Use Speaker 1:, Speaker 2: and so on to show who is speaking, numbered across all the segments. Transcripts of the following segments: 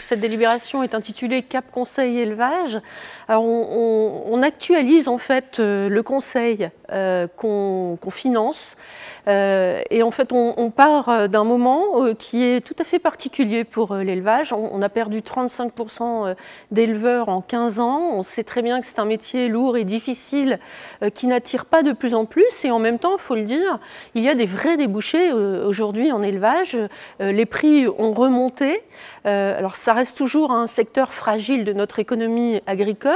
Speaker 1: cette délibération est intitulée Cap Conseil Élevage. Alors on actualise en fait le conseil qu'on finance. Et en fait, on part d'un moment qui est tout à fait particulier pour l'élevage. On a perdu 35% d'éleveurs en 15 ans. On sait très bien que c'est un métier lourd et difficile qui n'attire pas de plus en plus. Et en même temps, il faut le dire, il y a des vrais débouchés aujourd'hui en élevage. Les prix ont remonté. Alors ça reste toujours un secteur fragile de notre économie agricole,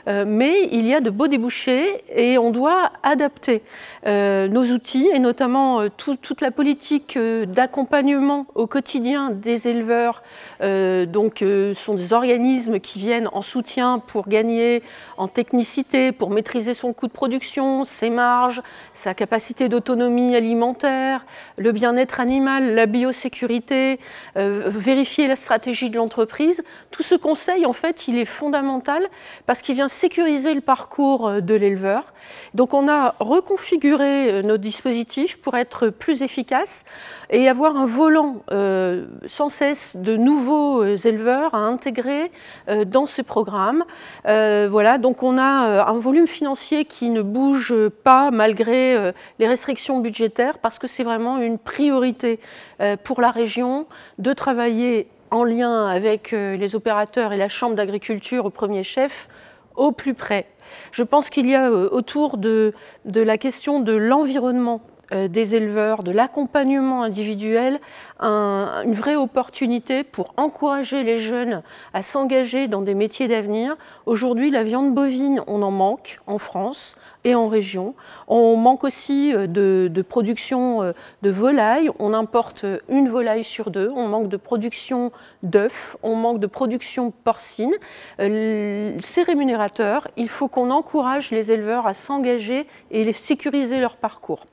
Speaker 1: mais il y a de beaux débouchés et on doit adapter nos outils et notamment toute la politique d'accompagnement au quotidien des éleveurs. Sont des organismes qui viennent en soutien pour gagner en technicité, pour maîtriser son coût de production, ses marges, sa capacité d'autonomie alimentaire, le bien-être animal, la biosécurité, vérifier la stratégie de l'entreprise. Tout ce conseil, en fait, il est fondamental parce qu'il vient sécuriser le parcours de l'éleveur. Donc on a reconfiguré nos dispositifs pour être plus efficaces et avoir un volant sans cesse de nouveaux éleveurs à intégrer dans ces programmes. Voilà, donc on a un volume financier qui ne bouge pas malgré les restrictions budgétaires parce que c'est vraiment une priorité pour la région de travailler en lien avec les opérateurs et la Chambre d'agriculture au premier chef, au plus près. Je pense qu'il y a autour de la question de l'environnement des éleveurs, de l'accompagnement individuel, une vraie opportunité pour encourager les jeunes à s'engager dans des métiers d'avenir. Aujourd'hui, la viande bovine, on en manque en France et en région. On manque aussi de production de volailles. On importe une volaille sur deux. On manque de production d'œufs. On manque de production porcine. C'est rémunérateur. Il faut qu'on encourage les éleveurs à s'engager et les sécuriser leur parcours.